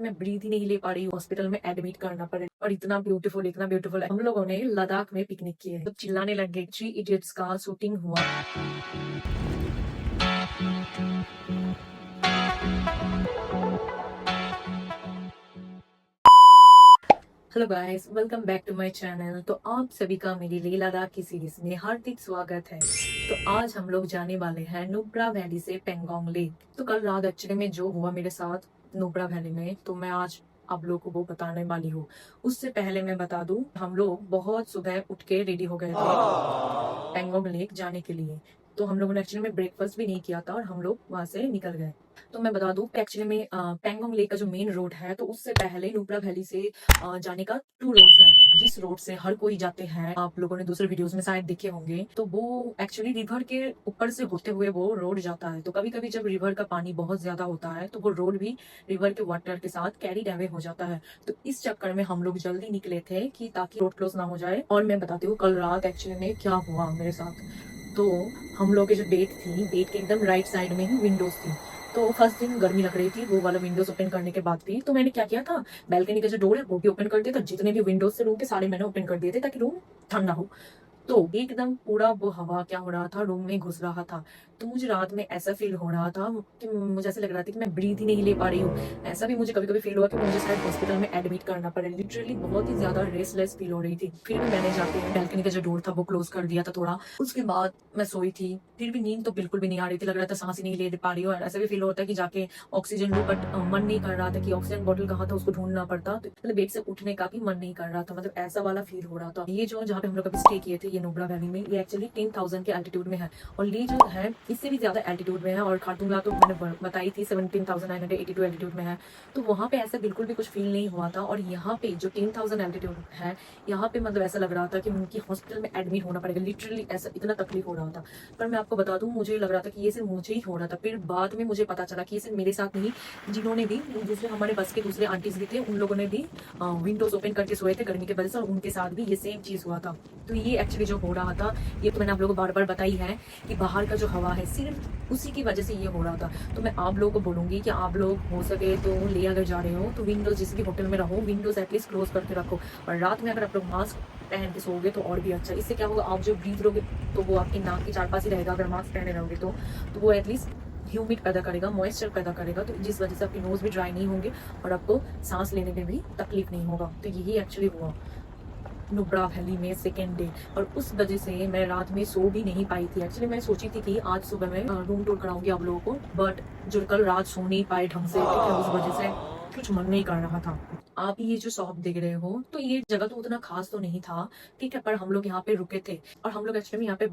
मैं ब्रीथ ही नहीं ले पा रही हूँ, हॉस्पिटल में एडमिट करना पड़े। और इतना ब्यूटीफुल हम लोगों ने लद्दाख में पिकनिक किए, तो चिल्लाने लगे। थ्री इडियट्स का शूटिंग हुआ। Hello guys, welcome back to my channel. तो आप सभी का मेरी लेह लद्दाख की सीरीज में हार्दिक स्वागत है। तो आज हम लोग जाने वाले हैं नुब्रा वैली से पेंगोंग लेक। तो कल रात एक्चुअली में जो हुआ मेरे साथ नुब्रा वैली में, तो मैं आज आप लोगों को वो बताने वाली हूँ। उससे पहले मैं बता दूं, हम लोग बहुत सुबह उठ के रेडी हो गए थे पेंगोंग लेक जाने के लिए। तो हम लोगों ने एक्चुअली में ब्रेकफास्ट भी नहीं किया था और हम लोग वहां से निकल गए। तो मैं बता दूं, एक्चुअली में पेंगोंग लेक का जो मेन रोड है, तो उससे पहले नुब्रा वैली से जाने का 2 रोड्स हैं, जिस रोड से हर कोई जाते हैं। आप लोगों ने दूसरे वीडियोस में शायद देखे होंगे। तो वो एक्चुअली रिवर के ऊपर से होते हुए वो रोड जाता है। तो कभी कभी जब रिवर का पानी बहुत ज्यादा होता है, तो वो रोड भी रिवर के वाटर के साथ कैरी अवे हो जाता है। तो इस चक्कर में हम लोग जल्दी निकले थे कि ताकि रोड क्लोज ना हो जाए। और मैं बताती हूँ कल रात एक्चुअली में क्या हुआ मेरे साथ। तो हम लोग की जो बेड के एकदम राइट साइड में ही विंडोज थी। तो फर्स्ट दिन गर्मी लग रही थी, वो वाला विंडोज ओपन करने के बाद भी तो मैंने क्या किया था, बैल्कनी का जो डोर है वो भी ओपन कर दिया था। जितने भी विंडोज से रूम के सारे मैंने ओपन कर दिए थे ताकि रूम ठंडा हो। तो एकदम पूरा वो हवा क्या हो रहा था, रूम में घुस रहा था। तो मुझे रात में ऐसा फील हो रहा था कि मुझे ऐसा लग रहा था कि मैं ब्रीथ ही नहीं ले पा रही हूँ। ऐसा भी मुझे कभी कभी फील हुआ कि मुझे शायद हॉस्पिटल में एडमिट करना पड़े। लिटरली बहुत ही ज्यादा रेस्टलेस फील हो रही थी। फिर भी मैंने जाके बैल्कनी का जो डोर था वो क्लोज कर दिया था थोड़ा। उसके बाद मैं सोई थी। फिर भी नींद तो बिल्कुल भी नहीं आ रही थी, लग रहा था सांस ही नहीं ले पा रही हूँ। ऐसा भी फील होता है कि जाके ऑक्सीजन लूं, बट मन नहीं कर रहा था कि ऑक्सीजन बॉटल कहाँ था उसको ढूंढना पड़ता। तो मतलब बेड से उठने का भी मन नहीं कर रहा था, मतलब ऐसा वाला फील हो रहा था। ये जो जहाँ पे हम लोग अभी स्टे किए थे, ये नुब्रा वैली में, ये एक्चुअली 10,000 के एल्टीट्यूड में है। और ली जो है इससे भी ज्यादा एल्टीट्यूड में है। और खारदुंगला तो मैंने बताई थी 17,982 एल्टीट्यूड में है। तो वहाँ पे ऐसा बिल्कुल भी कुछ फील नहीं हुआ था। और यहाँ पे जो 10,000 एल्टीट्यूड है, यहाँ पे मतलब ऐसा लग रहा था कि उनकी हॉस्पिटल में एडमिट होना पड़ेगा। लिटरली ऐसा इतना तकलीफ हो रहा था। पर मैं आपको बता दूं, मुझे लग रहा था कि ये सिर्फ मुझे ही हो रहा था। फिर बाद में मुझे पता चला कि ये सिर्फ मेरे साथ नहीं, जिन्होंने भी दूसरे हमारे बस के दूसरे आंटीज भी थे, उन लोगों ने भी विंडोज ओपन करके सोए थे गर्मी की वजह से, और उनके साथ भी ये सेम चीज हुआ था। तो ये एक्चुअली जो हो रहा था, ये तो मैंने आप लोगों को बार बार बताई है कि बाहर का जो हवा है सिर्फ उसी की वजह से ये हो रहा था। तो मैं आप लोगों को बोलूंगी कि आप लोग हो सके तो ले अगर जा रहे हो तो विंडोज, जिस भी होटल में रहो, विंडोज एटलीस्ट क्लोज करके रखो। और रात में अगर आप लोग मास्क पहन के सोओगे तो और भी अच्छा। इससे क्या होगा, आप जो ब्रीथ लोगे तो वो आपके नाक के चार पास ही रहेगा। अगर मास्क पहने रहोगे तो वो एटलीस्ट ह्यूमिड पैदा करेगा, मॉइस्चर पैदा करेगा, तो जिस वजह से आपके नोज भी ड्राई नहीं होंगे और आपको सांस लेने में भी तकलीफ नहीं होगा। तो यही एक्चुअली हुआ नुब्रा वैली में सेकेंड डे। और उस वजह से मैं रात में सो भी नहीं पाई थी। एक्चुअली मैं सोची थी कि आज सुबह में रूम टूर कराऊंगी आप लोगों को, बट जो कल रात सो नहीं पाए ढंग से, ठीक है, उस वजह से कुछ मन नहीं कर रहा था। आप ये जो शॉप देख रहे हो, तो ये जगह तो उतना खास तो नहीं था, ठीक है, पर हम लोग यहाँ पे रुके थे। और हम लोग एक्चुअली यहाँ पे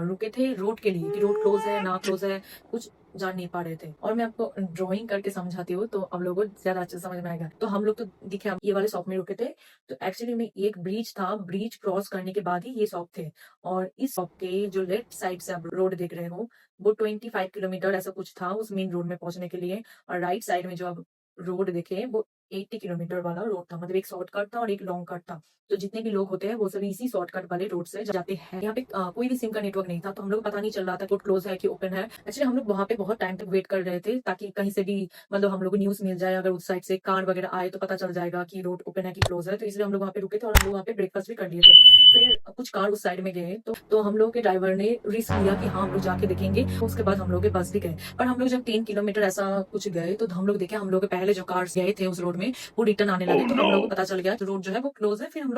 रुके थे रोड के लिए, कि रोड क्लोज है ना क्लोज है कुछ जान नहीं पा रहे थे। और मैं आपको ड्राइंग करके समझाती हूँ तो आप लोगों को ज्यादा अच्छे समझ में आएगा। तो हम लोग तो दिखे, ये वाले शॉप में रुके थे। तो एक्चुअली में एक ब्रिज था, ब्रिज क्रॉस करने के बाद ही ये शॉप थे। और इस शॉप के जो लेफ्ट साइड से आप रोड देख रहे हो, वो 25 किलोमीटर ऐसा कुछ था उस मेन रोड में पहुंचने के लिए। और राइट साइड में जो आप रोड देखे, वो 80 किलोमीटर वाला रोड था। मतलब एक शॉर्टकट था और एक लॉन्ग कट था। तो जितने भी लोग होते हैं वो सभी इसी शॉर्टकट वाले रोड से जाते हैं। यहाँ पे कोई भी सिम का नेटवर्क नहीं था, तो हम लोग पता नहीं चल रहा था रोड क्लोज है कि ओपन है। एक्चुअली हम लोग वहाँ पे बहुत टाइम तक वेट कर रहे थे, ताकि कहीं से भी मतलब हम लोग को न्यूज मिल जाए, अगर उस साइड से कार वगैरह आए तो पता चल जाएगा कि रोड ओपन है कि क्लोज है। तो इसलिए हम लोग वहाँ पे रुके थे और हम लोग वहाँ पे ब्रेकफास्ट भी कर लिए थे। फिर कुछ कार उस साइड में गए, तो हम लोग के ड्राइवर ने रिस्क लिया कि हाँ हम लोग जाके देखेंगे। तो उसके बाद हम लोग के बस भी गए। पर हम लोग जब 3 किलोमीटर ऐसा कुछ गए, तो हम लोग देखे, हम लोग के पहले जो कार्स गए थे उस रोड में वो रिटर्न आने लगे। तो हम लोग को पता चल गया कि रोड जो है वो क्लोज है। फिर हम लोग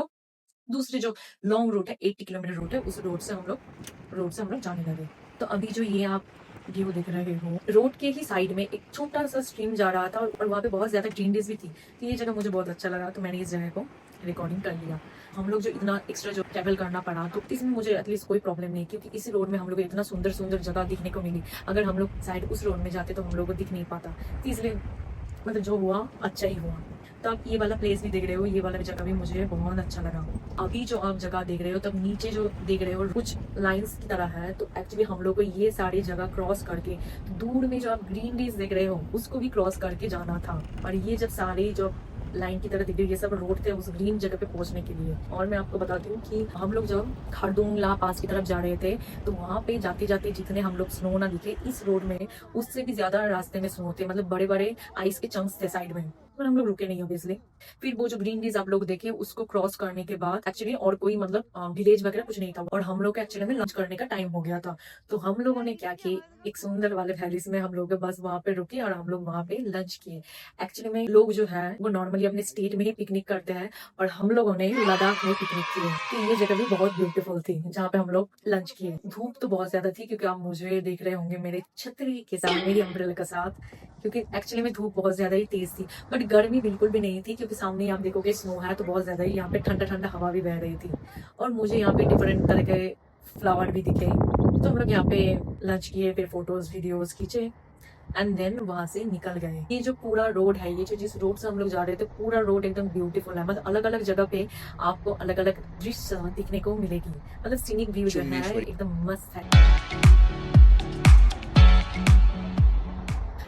दूसरे जो लॉन्ग रूट है, 80 किलोमीटर रूट है, उस रोड से हम लोग जाने लगे। तो अभी जो ये आप व्यू देख रहे हो, रोड के ही साइड में एक छोटा सा स्ट्रीम जा रहा था और वहाँ पे बहुत ज्यादा ग्रीनरीज भी थी। तो ये जगह मुझे बहुत अच्छा लगा, तो मैंने इस जगह को रिकॉर्डिंग कर लिया। हम लोग जो इतना एक्स्ट्रा जो ट्रैवल करना पड़ा, तो इसमें मुझे एटलीस्ट कोई प्रॉब्लम नहीं, क्योंकि इसी रोड में हम लोग को इतना सुंदर सुंदर जगह दिखने को मिली। अगर हम लोग साइड उस रोड में जाते तो हम लोग को दिख नहीं पाता। तो इसलिए मतलब जो हुआ अच्छा ही हुआ। तो आप ये वाला प्लेस भी देख रहे हो, ये वाला जगह भी मुझे बहुत अच्छा लगा। अभी जो आप जगह देख रहे हो, तब नीचे जो देख रहे हो कुछ लाइंस की तरह है। तो एक्चुअली हम लोग को ये सारी जगह क्रॉस करके, तो दूर में जो आप ग्रीन डीज देख रहे हो उसको भी क्रॉस करके जाना था। और ये जब सारे जो लाइन की तरह दिख रही है, ये सब रोड थे उस ग्रीन जगह पे पहुंचने के लिए। और मैं आपको बताती हूँ कि हम लोग जब खारदुंगला पास की तरफ जा रहे थे, तो वहां पे जाते जाते जितने हम लोग स्नो ना दिखे इस रोड में, उससे भी ज्यादा रास्ते में स्नो थे। मतलब बड़े बड़े आइस के चंक्स थे साइड में। पर हम लोग रुके नहीं ऑब्वियसली। फिर वो जो ग्रीन डीज आप लोग देखे उसको क्रॉस करने के बाद एक्चुअली और कोई मतलब विलेज वगैरह कुछ नहीं था और हम लोग एक्चुअली में लंच करने का टाइम हो गया था। तो हम लोगों ने क्या किया, एक सुंदर वाले वैलीज में हम लोग बस वहां पे रुके और हम लोग वहां पे लंच किए। एक्चुअली में लोग जो है वो नॉर्मली अपने स्टेट में ही पिकनिक करते हैं और हम लोगों ने लद्दाख में पिकनिक किए। तो ये जगह भी बहुत ब्यूटीफुल थी जहाँ पे हम लोग लंच किए। धूप तो बहुत ज्यादा थी क्योंकि आप मुझे देख रहे होंगे मेरे छतरी के साथ, मेरी अम्ब्रेला के साथ, क्योंकि एक्चुअली में धूप बहुत ज्यादा ही तेज थी। बट गर्मी बिल्कुल भी नहीं थी क्योंकि सामने आप देखोगे स्नो है तो बहुत ज्यादा ही यहाँ पे ठंडा ठंडा हवा भी बह रही थी और मुझे यहाँ पे डिफरेंट तरह के फ्लावर भी दिखे। तो हम लोग यहाँ पे लंच किए, फिर फोटोज वीडियोज खींचे एंड देन वहां से निकल गए। ये जो पूरा रोड है, ये जो जिस रोड से हम लोग जा रहे थे, पूरा रोड एकदम ब्यूटीफुल है। मतलब अलग अलग जगह पे आपको अलग अलग दृश्य दिखने को मिलेगी। मतलब सीनिक व्यू जो है एकदम मस्त है।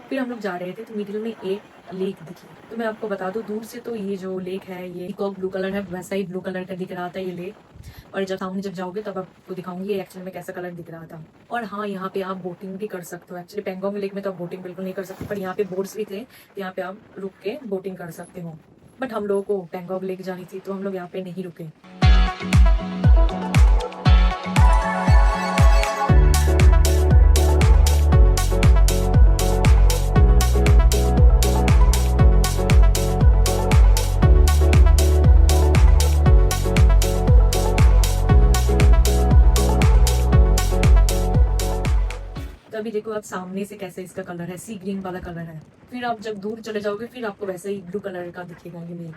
फिर हम लोग जा रहे थे तो मिडिल में एक लेक दिखी। तो मैं आपको बता दूं, दूर से तो ये जो लेक है ये पीकॉक ब्लू कलर है, वैसा ही ब्लू कलर का दिख रहा था ये लेक। और जब सामने जब जाओगे तब आपको दिखाऊंगी एक्चुअली में कैसा कलर दिख रहा था। और हाँ, यहाँ पे आप बोटिंग भी कर सकते हो। एक्चुअली पेंगोंग लेक में तो आप बोटिंग बिल्कुल नहीं कर सकते, पर यहाँ पे बोट्स भी थे तो यहाँ पे आप रुक के बोटिंग कर सकते हो। बट हम लोगों को पेंगोंग लेक जानी थी तो हम लोग यहाँ पे नहीं रुके। तो अभी देखो आप सामने से कैसे इसका कलर है, सी ग्रीन वाला कलर है। फिर आप जब दूर चले जाओगे फिर आपको वैसे ही ब्लू कलर का दिखेगा ये lake.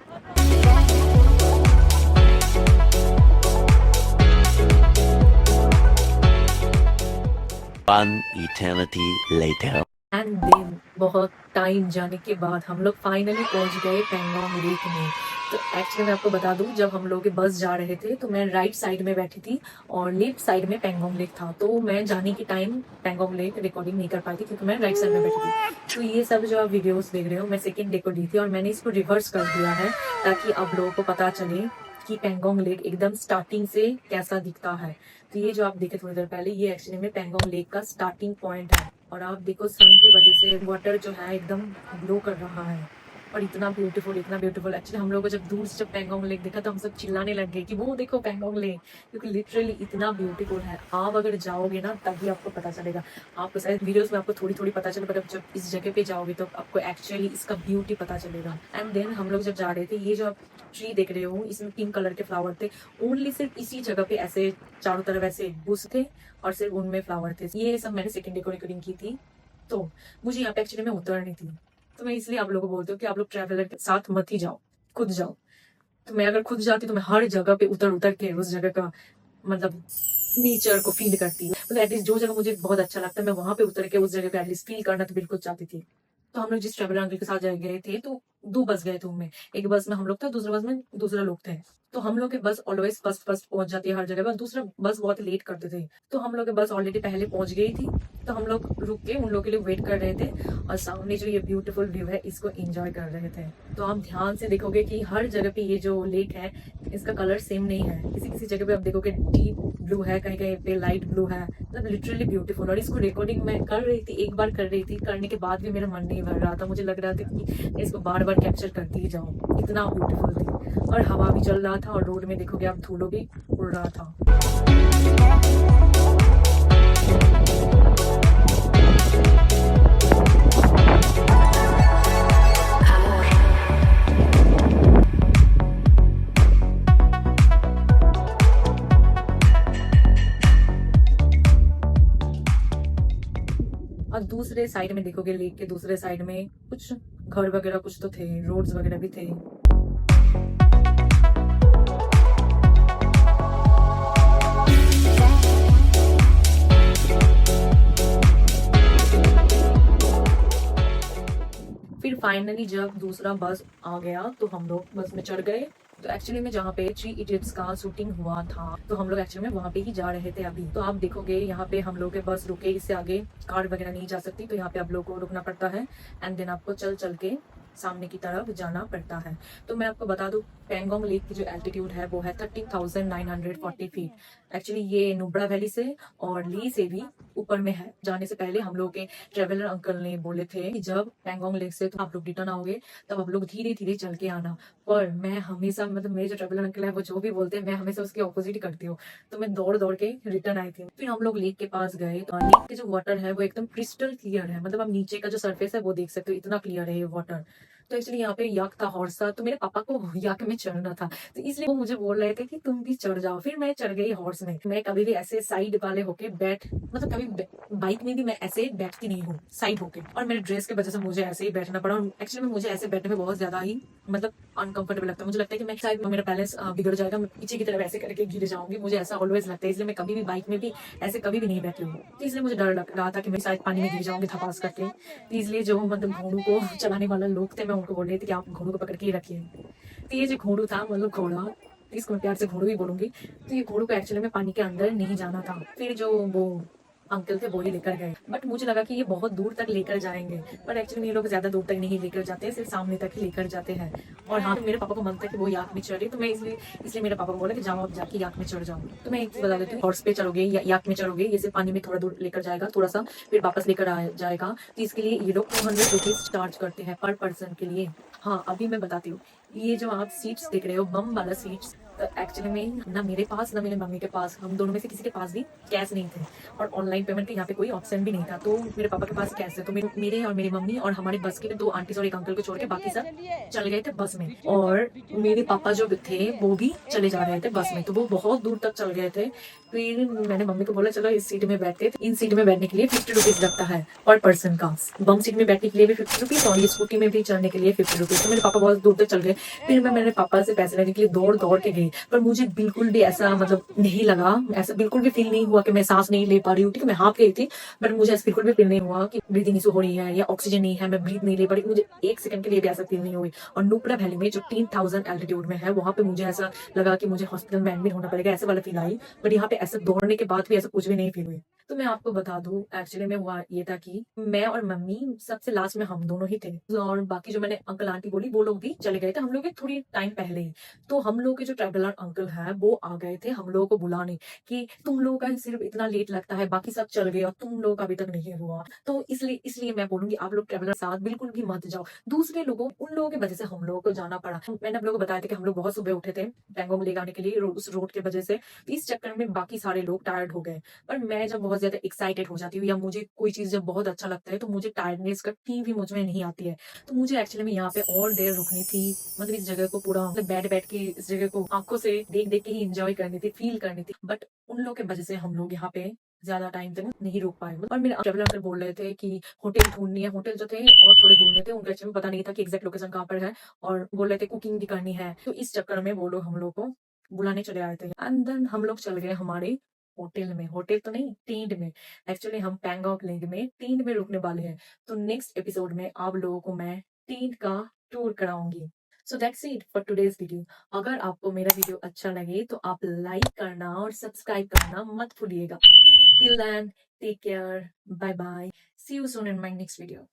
One eternity later. And then बहुत टाइम जाने के बाद हम लोग फाइनली पहुंच गए पेंगोंग लेक में। तो एक्चुअली मैं आपको बता दूं, जब हम लोग बस जा रहे थे तो मैं राइट साइड में बैठी थी और लेफ्ट साइड में पेंगोंग लेक था। तो मैं जाने के टाइम पेंगोंग लेक रिकॉर्डिंग नहीं कर पाई थी क्योंकि मैं राइट साइड में बैठी थी। तो ये सब जो आप वीडियोस देख रहे हो मैं सेकेंड डे को ली थी और मैंने इसको रिवर्स कर दिया है ताकि आप लोगों को पता चले कि पेंगोंग लेक एकदम स्टार्टिंग से कैसा दिखता है। तो ये जो आप देखे थोड़ी देर पहले, ये एक्चुअली में पेंगोंग लेक का स्टार्टिंग पॉइंट है। और आप देखो सन की वजह से वाटर जो है एकदम ग्लो कर रहा है और इतना ब्यूटीफुल एक्चुअली हम लोग को जब दूर से जब पेंगोंग लेक देखा तो हम सब चिल्लाने लग गए कि वो देखो पेंगोंग लेक, क्योंकि लिटरली इतना ब्यूटीफुल है। आप अगर जाओगे ना तभी आपको पता चलेगा। आपको शायद वीडियोस में आपको थोड़ी थोड़ी पता चले, पर जब इस जगह पे जाओगे तो आपको एक्चुअली इसका ब्यूटी पता चलेगा। एंड देन हम लोग जब जा रहे थे, ये जो आप ट्री देख रहे हो इसमें पिंक कलर के फ्लावर थे। ओनली सिर्फ इसी जगह पे ऐसे चारों तरफ ऐसे बुश थे और सिर्फ उनमें फ्लावर थे। ये सब मैंने सेकेंड डे को रिकॉर्डिंग की थी। तो मुझे यहाँ पे एक्चुअली में उतरनी थी, तो मैं इसलिए आप लोगों को बोलती हूँ कि आप लोग ट्रैवलर के साथ मत ही जाओ, खुद जाओ। तो मैं अगर खुद जाती तो मैं हर जगह पे उतर उतर के उस जगह का मतलब नेचर को फील करती हूँ। मतलब एटलीस्ट जो जगह मुझे बहुत अच्छा लगता है मैं वहां पे उतर के उस जगह पे एटलीस्ट फील करना तो बिल्कुल चाहती थी। तो हम लोग जिस ट्रैवलर अंकल के साथ गए थे तो 2 बस गए थे उनमें। एक बस में हम लोग था, दूसरा बस में दूसरा लोग थे। तो हम लोग के बस ऑलवेज फर्स्ट पहुंच जाती है हर जगह पर, दूसरा बस बहुत लेट करते थे। तो हम लोग के बस ऑलरेडी पहले पहुंच गई थी तो हम लोग रुक के उन लोग के लिए वेट कर रहे थे और सामने जो ये ब्यूटीफुल व्यू है इसको एंजॉय कर रहे थे। तो आप ध्यान से देखोगे कि हर जगह पे ये जो लेक है इसका कलर सेम नहीं है। किसी किसी जगह पे आप देखोगे डीप ब्लू है, कहीं कहीं पे लाइट ब्लू है। मतलब लिटरली ब्यूटीफुल। और इसको रिकॉर्डिंग मैं कर रही थी, एक बार कर रही थी, करने के बाद भी मेरा मन नहीं भर रहा था। मुझे लग रहा था कि मैं इसको बार बार कैप्चर करती ही जाऊं, इतना ब्यूटीफुल थी। और हवा भी चल रहा था और रोड में देखोगे आप धूलो भी उड़ रहा था। और दूसरे साइड में देखोगे लेक के दूसरे साइड में कुछ घर वगैरह कुछ तो थे, रोड्स वगैरह भी थे। फिर फाइनली जब दूसरा बस आ गया तो हम लोग बस में चढ़ गए। तो एक्चुअली में जहाँ पे 3 इडियट्स का शूटिंग हुआ था तो हम लोग एक्चुअली में वहाँ पे ही जा रहे थे अभी। तो आप देखोगे यहाँ पे हम लोग के बस रुके, इससे आगे कार वगैरह नहीं जा सकती तो यहाँ पे आप लोग को रुकना पड़ता है एंड देन आपको चल चल के सामने की तरफ जाना पड़ता है। तो मैं आपको बता दूं, पेंगोंग लेक की जो एल्टीट्यूड है वो है 13,940 फीट। एक्चुअली ये नुब्रा वैली से और ली से भी ऊपर में है। जाने से पहले हम लोग के ट्रेवलर अंकल ने बोले थे कि जब पेंगोंग लेक से तो आप लोग रिटर्न आओगे तब आप लोग धीरे धीरे चल के आना। पर मैं हमेशा मतलब मेरे जो ट्रेवलर अंकल है वो जो भी बोलते हैं मैं हमेशा उसके ऑपोजिट ही करती हूँ। तो मैं दौड़ दौड़ के रिटर्न आई थी। फिर हम लोग लेक के पास गए तो लेक के जो वाटर है वो एकदम क्रिस्टल क्लियर है। मतलब आप नीचे का जो सरफेस है वो देख सकते हो, इतना क्लियर है ये वाटर। तो इसलिए यहाँ पे याक था, हॉर्स था, तो मेरे पापा को याक में चढ़ना था, तो इसलिए वो मुझे बोल रहे थे कि तुम भी चढ़ जाओ। फिर मैं चढ़ गई हॉर्स में। मैं कभी भी ऐसे साइड वाले होके बैठ मतलब कभी बाइक में भी मैं ऐसे बैठती नहीं हूँ साइड होके, और मेरे ड्रेस की वजह से मुझे ऐसे ही बैठना पड़ा। और एक्चुअली में मुझे ऐसे बैठने में बहुत ज्यादा ही मतलब अनकंफर्टेबल लगता है। मुझे लगता है कि मैं शायद मेरा बैलेंस बिगड़ जाएगा, मैं पीछे की तरफ ऐसे करके गिर जाऊंगी, मुझे ऐसा ऑलवेज लगता है। इसलिए मैं कभी भी बाइक में भी ऐसे कभी भी नहीं बैठी हूँ। तो इसलिए मुझे डर लग रहा था कि मैं शायद पानी में गिर जाऊंगी धपास करके। तो इसलिए जो मतलब घोड़ू को चलाने वाला लोग थे मैं उनको बोल रही थी कि आप घोड़ू को पकड़ के ही रखिए। तो ये जो घोड़ू था मतलब घोड़ा, इसको मैं प्यार से घोड़ू ही बोलूंगी। तो ये घोड़ू को एक्चुअली में पानी के अंदर नहीं जाना था। फिर जो वो अंकल थे वो ही लेकर गए, बट मुझे लगा कि ये बहुत दूर तक लेकर जाएंगे, पर एक्चुअली ये लोग ज्यादा दूर तक नहीं लेकर जाते, सिर्फ सामने तक ही लेकर जाते हैं। और हाँ, मेरे पापा को मन था कि वो याक में चढ़े, तो मैं इसलिए इसलिए मेरे पापा को बोला कि जाओ आप जाके याक में चढ़ जाओ। तो मैं एक चीज बता देती हूँ, हॉर्स पे चढ़ोगे या याक में चढ़ोगे, ये सिर्फ पानी में थोड़ा दूर लेकर जाएगा, थोड़ा सा फिर वापस लेकर आ जाएगा। तो इसके लिए ये लोग 200 रुपीज चार्ज करते हैं पर पर्सन के लिए। हाँ, अभी मैं बताती हूँ, ये जो आप सीट्स देख रहे हो बम वाला सीट्स, तो एक्चुअली में ना मेरे पास ना मेरे मम्मी के पास, हम दोनों में से किसी के पास भी कैश नहीं थे, और ऑनलाइन पेमेंट का यहाँ पे कोई ऑप्शन भी नहीं था। तो मेरे पापा के पास कैश है, तो मेरे और मेरी मम्मी और हमारे बस के 2 आंटीज और एक अंकल को छोड़ के बाकी सब चले गए थे बस में। और मेरे पापा जो थे वो भी चले जा रहे थे बस में, तो वो बहुत दूर तक चल गए थे। फिर मैंने मम्मी को बोला चलो इस सीट में बैठते। इन सीट में बैठने के लिए 50 रुपीज लगता है पर पर्सन का। बम सीट में बैठने के लिए भी 50 रुपीज और ये स्कूटी में भी चढ़ने के लिए 50 रुपीज। तो मेरे पापा बहुत दूर तक चल गए। फिर मैं मेरे पापा से पैसे लेने के लिए दौड़ दौड़ के गई, पर मुझे बिल्कुल भी ऐसा मतलब नहीं लगा, ऐसा बिल्कुल भी फील नहीं हुआ कि मैं सांस नहीं ले पा रही हूँ। ठीक है, मैं हाफ गई थी, बट मुझे ऐसा बिल्कुल भी फील नहीं हुआ कि ब्रीदिंग इशू हो रही है या ऑक्सीजन नहीं है, मैं ब्रीथ नहीं ले पा रही। मुझे एक सेकंड के लिए भी ऐसा फील नहीं हुई। और नुब्रा वैली में जो 3000 एल्टीट्यूड में है वहां पे मुझे ऐसा लगा कि मुझे हॉस्पिटल में एडमिट होना पड़ेगा, ऐसे वाला फील आई। बट यहाँ पे ऐसा दौड़ने के बाद भी ऐसा कुछ भी नहीं फील हुई। तो मैं आपको बता दूं, एक्चुअली में हुआ ये था कि मैं और मम्मी सबसे लास्ट में हम दोनों ही थे, और बाकी जो मैंने अंकल आंटी बोली वो लोग भी चले गए थे हम लोग के थोड़ी टाइम पहले ही। तो हम लोग के जो ट्रैवलर अंकल है वो आ गए थे हम लोगों को बुलाने कि तुम लोगों का सिर्फ इतना लेट लगता है, बाकी सब चल गए और तुम लोग का अभी तक नहीं हुआ। तो इसलिए इसलिए मैं बोलूंगी आप लोग ट्रैवलर साथ बिल्कुल भी मत जाओ। दूसरे लोगों उन लोगों की वजह से हम लोगों को जाना पड़ा। मैंने आप लोगों को बताया था कि हम लोग बहुत सुबह उठे थे पेंगोंग ले जाने के लिए, उस रोड की वजह से। तो इस चक्कर में बाकी सारे लोग टायर्ड हो गए। पर मैं जब बहुत ज्यादा एक्साइटेड हो जाती हूँ या मुझे कोई चीज जब बहुत अच्छा लगता है तो मुझे टायर्डनेस कभी भी मुझ में नहीं आती है। तो मुझे एक्चुअली में यहाँ पे और देर रुकनी थी, मतलब इस जगह को पूरा मतलब बैठ बैठ के इस जगह को आंखों से देख देख के ही एंजॉय करनी थी, फील करनी थी। बट उन लोगों की वजह से हम लोग यहाँ पे ज्यादा टाइम तक नहीं रुक पाए। और मेरे ट्रैवलर अंकल बोल रहे थे कि होटल ढूंढनी है। होटल जो थे और थोड़े दूर में थे, उनका एक्चुअली पता नहीं था कि एग्जैक्ट लोकेशन कहाँ पर है, और बोल रहे थे कुकिंग भी करनी है। तो इस चक्कर में वो लोग हम लोग को बुलाने चले आए थे। एंड देन हम लोग चल गए हमारे होटल में, होटल तो नहीं टेंट में। एक्चुअली हम पैंगोंग लेक में टेंट में रुकने वाले हैं। तो नेक्स्ट एपिसोड में आप लोगों को मैं टेंट का टूर कराऊंगी। So that's it for today's video. अगर आपको मेरा वीडियो अच्छा लगे तो आप लाइक करना और सब्सक्राइब करना मत भूलिएगा। Till then, take care, bye bye, see you soon in my next video.